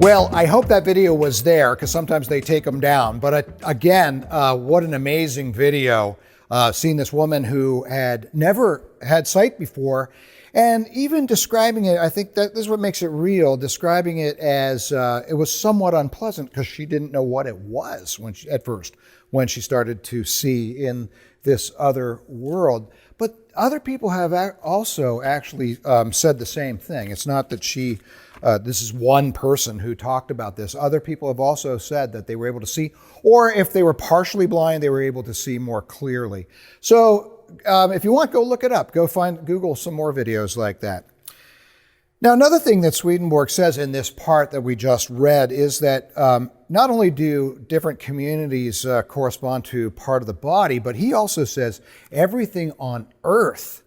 Well, I hope that video was there because sometimes they take them down. But again, what an amazing video. Seeing this woman who had never had sight before, and even describing it, I think that this is what makes it real, describing it as it was somewhat unpleasant because she didn't know what it was at first when she started to see in this other world. But other people have also actually said the same thing. It's not that this is one person who talked about this. Other people have also said that they were able to see, or if they were partially blind, they were able to see more clearly. So if you want, go look it up. Google some more videos like that. Now, another thing that Swedenborg says in this part that we just read is that not only do different communities correspond to part of the body, but he also says everything on earth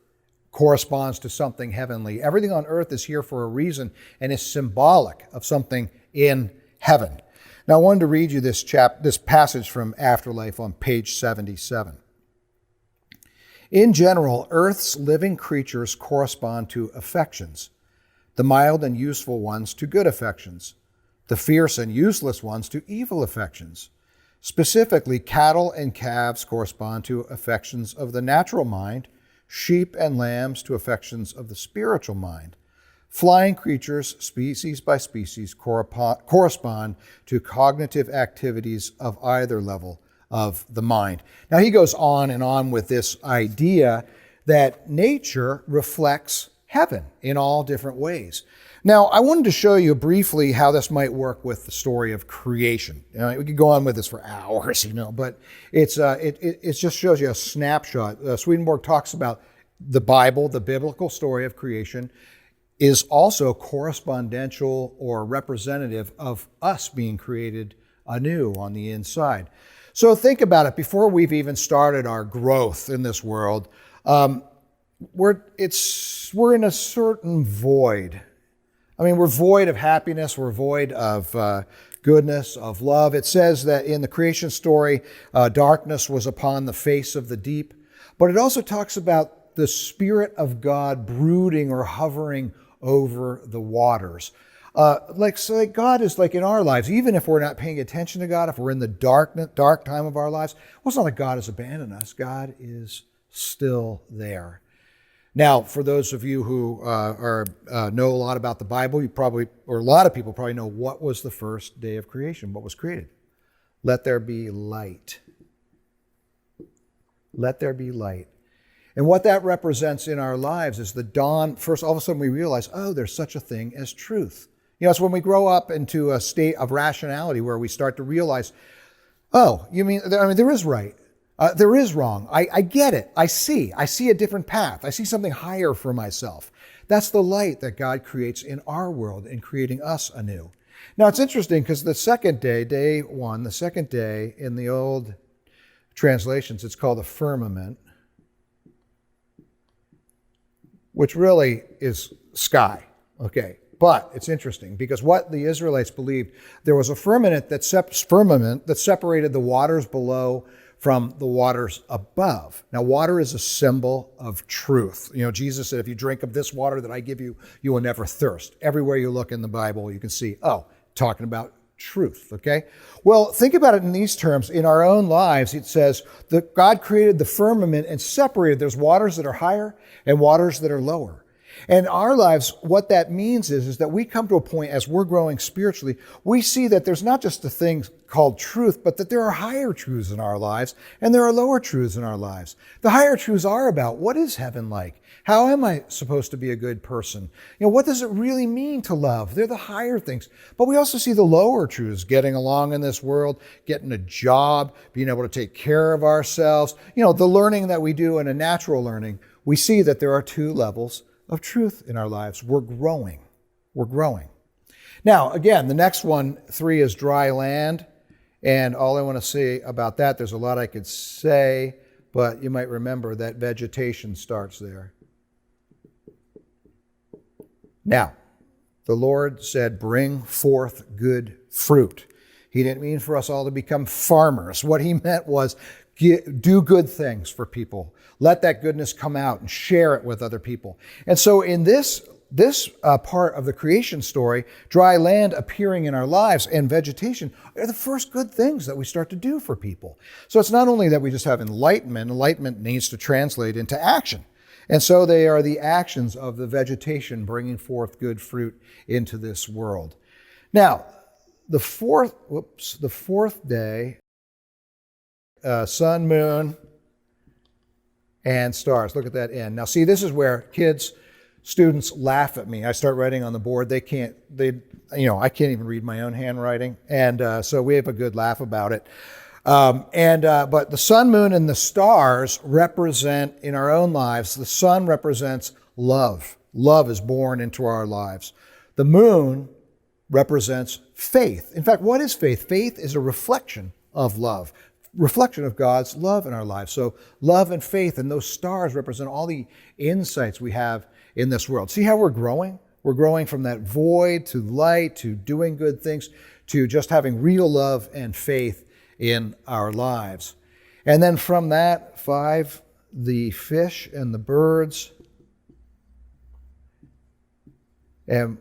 corresponds to something heavenly. Everything on earth is here for a reason and is symbolic of something in heaven. Now, I wanted to read you this passage from Afterlife on page 77. In general, earth's living creatures correspond to affections, the mild and useful ones to good affections, the fierce and useless ones to evil affections. Specifically, cattle and calves correspond to affections of the natural mind, sheep and lambs to affections of the spiritual mind. Flying creatures, species by species, correspond to cognitive activities of either level of the mind. Now, he goes on and on with this idea that nature reflects heaven in all different ways. Now, I wanted to show you briefly how this might work with the story of creation. We could go on with this for hours, but it just shows you a snapshot. Swedenborg talks about the Bible, the biblical story of creation, is also correspondential or representative of us being created anew on the inside. So think about it. Before we've even started our growth in this world, we're in a certain void. I mean, we're void of happiness. We're void of goodness, of love. It says that in the creation story, darkness was upon the face of the deep. But it also talks about the Spirit of God brooding or hovering over the waters. So God is like in our lives, even if we're not paying attention to God, if we're in the dark time of our lives, well, it's not like God has abandoned us. God is still there. Now, for those of you who know a lot about the Bible, a lot of people probably know what was the first day of creation, what was created. Let there be light. Let there be light. And what that represents in our lives is the dawn. First, all of a sudden we realize, oh, there's such a thing as truth. It's when we grow up into a state of rationality where we start to realize, oh, there is right. There is wrong. I get it. I see a different path. I see something higher for myself. That's the light that God creates in our world in creating us anew. Now, it's interesting because the second day, day one, the second day in the old translations, it's called the firmament, which really is sky. Okay. But it's interesting because what the Israelites believed, there was a firmament that separated the waters below from the waters above. Now, water is a symbol of truth. Jesus said, if you drink of this water that I give you, you will never thirst. Everywhere you look in the Bible, you can see, talking about truth, okay? Well, think about it in these terms. In our own lives, it says that God created the firmament and separated. There's waters that are higher and waters that are lower. And our lives, what that means is that we come to a point as we're growing spiritually, we see that there's not just a thing called truth, but that there are higher truths in our lives and there are lower truths in our lives. The higher truths are about what is heaven like? How am I supposed to be a good person? What does it really mean to love? They're the higher things. But we also see the lower truths, getting along in this world, getting a job, being able to take care of ourselves. The learning that we do in a natural learning, we see that there are two levels of truth in our lives. We're growing. We're growing. Now, again, the next one, 3, is dry land. And all I want to say about that, there's a lot I could say, but you might remember that vegetation starts there. Now, the Lord said, bring forth good fruit. He didn't mean for us all to become farmers. What he meant was do good things for people. Let that goodness come out and share it with other people. And so in this this part of the creation story, dry land appearing in our lives and vegetation, are the first good things that we start to do for people. So it's not only that we just have enlightenment needs to translate into action. And so they are the actions of the vegetation bringing forth good fruit into this world. Now, the fourth day, sun, moon, and stars. Look at that end. Now, see, this is where students laugh at me. I start writing on the board. I can't even read my own handwriting. And so we have a good laugh about it. But the sun, moon, and the stars represent in our own lives. The sun represents love. Love is born into our lives. The moon represents faith. In fact, what is faith? Faith is a reflection of love, reflection of God's love in our lives. So love and faith, and those stars represent all the insights we have in this world. See how we're growing? We're growing from that void to light, to doing good things, to just having real love and faith in our lives. And then from that, 5, the fish and the birds. And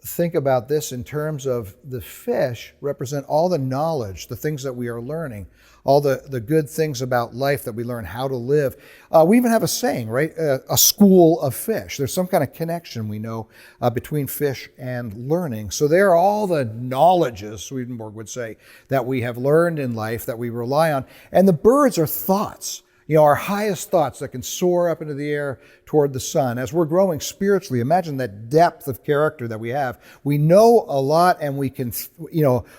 think about this in terms of the fish represent all the knowledge, the things that we are learning, all the good things about life that we learn how to live. We even have a saying, right? A school of fish. There's some kind of connection we know between fish and learning. So there are all the knowledges, Swedenborg would say, that we have learned in life that we rely on. And the birds are thoughts. Our highest thoughts that can soar up into the air toward the sun. As we're growing spiritually, imagine that depth of character that we have. We know a lot, and we can,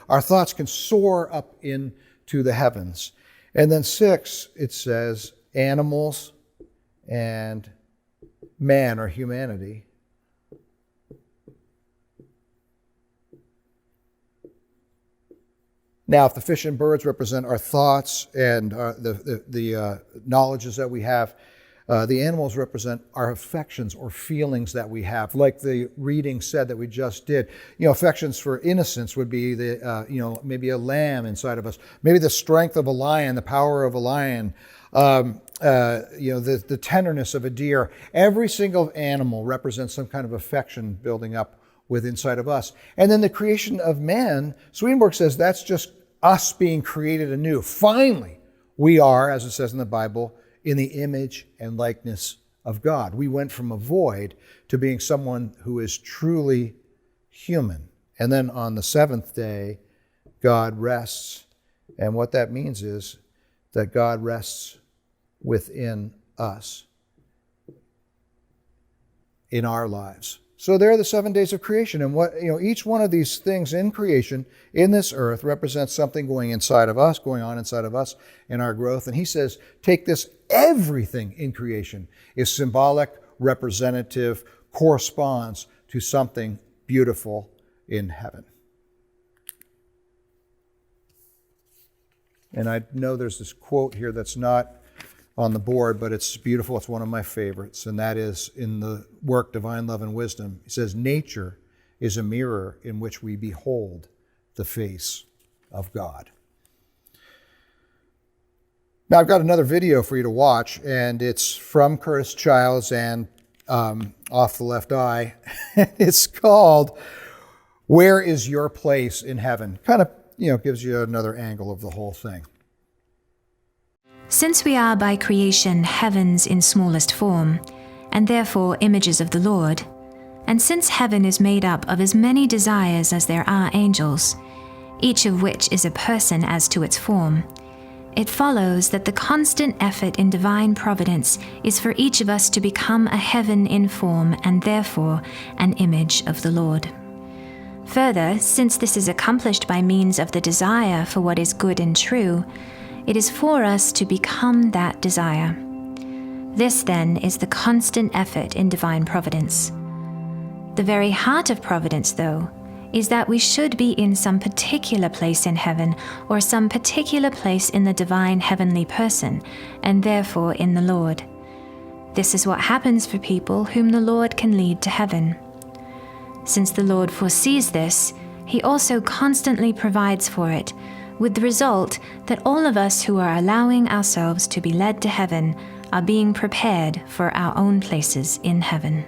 our thoughts can soar up into the heavens. And then 6, it says animals and man or humanity. Now, if the fish and birds represent our thoughts and the knowledges that we have, the animals represent our affections or feelings that we have. Like the reading said that we just did, affections for innocence would be maybe a lamb inside of us, maybe the strength of a lion, the power of a lion, the tenderness of a deer. Every single animal represents some kind of affection building up inside of us. And then the creation of man, Swedenborg says that's just us being created anew. Finally, we are, as it says in the Bible, in the image and likeness of God. We went from a void to being someone who is truly human. And then on the 7th day, God rests. And what that means is that God rests within us, in our lives. So there are the 7 days of creation, and each one of these things in creation in this earth represents something going on inside of us in our growth. And he says, take this, everything in creation is symbolic, representative, corresponds to something beautiful in heaven. And I know there's this quote here that's not on the board, but it's beautiful. It's one of my favorites, and that is in the work Divine Love and Wisdom. It says, nature is a mirror in which we behold the face of God. Now, I've got another video for you to watch, and it's from Curtis Childs and Off the Left Eye. It's called, Where is Your Place in Heaven? Kind of, gives you another angle of the whole thing. Since we are by creation heavens in smallest form, and therefore images of the Lord, and since heaven is made up of as many desires as there are angels, each of which is a person as to its form, it follows that the constant effort in divine providence is for each of us to become a heaven in form and therefore an image of the Lord. Further, since this is accomplished by means of the desire for what is good and true, it is for us to become that desire. This, then, is the constant effort in divine providence. The very heart of providence, though, is that we should be in some particular place in heaven or some particular place in the divine heavenly person, and therefore in the Lord. This is what happens for people whom the Lord can lead to heaven. Since the Lord foresees this, he also constantly provides for it, with the result that all of us who are allowing ourselves to be led to heaven are being prepared for our own places in heaven.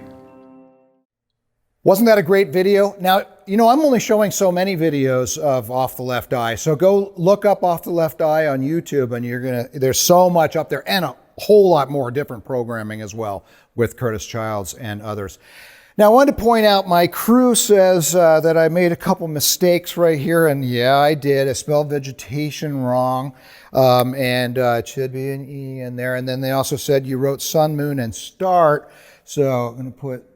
Wasn't that a great video? Now, I'm only showing so many videos of Off the Left Eye. So go look up Off the Left Eye on YouTube, and there's so much up there, and a whole lot more different programming as well with Curtis Childs and others. Now, I wanted to point out my crew says that I made a couple mistakes right here, and yeah, I did. I spelled vegetation wrong, and it should be an E in there. And then they also said you wrote sun, moon, and start. So I'm going to put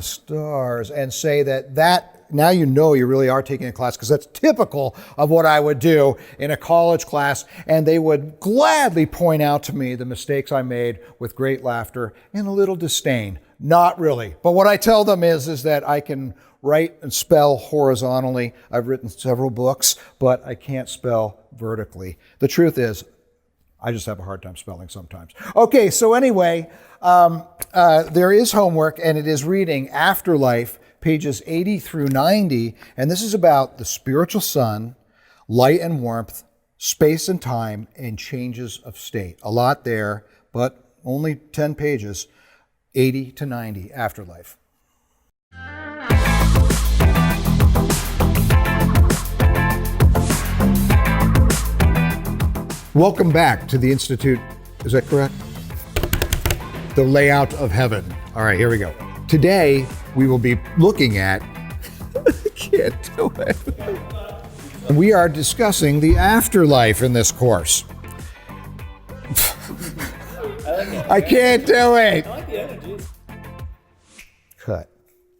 stars and say that now you really are taking a class, because that's typical of what I would do in a college class, and they would gladly point out to me the mistakes I made with great laughter and a little disdain. Not really. But what I tell them is that I can write and spell horizontally. I've written several books, but I can't spell vertically. The truth is, I just have a hard time spelling sometimes. Okay, so anyway, there is homework, and it is reading Afterlife, pages 80 through 90, and this is about the spiritual sun, light and warmth, space and time, and changes of state. A lot there, but only 10 pages, 80 to 90, Afterlife. Welcome back to the Institute. Is that correct? The layout of heaven. All right, here we go. Today, we will be looking at, I can't do it. We are discussing the afterlife in this course. I can't do it.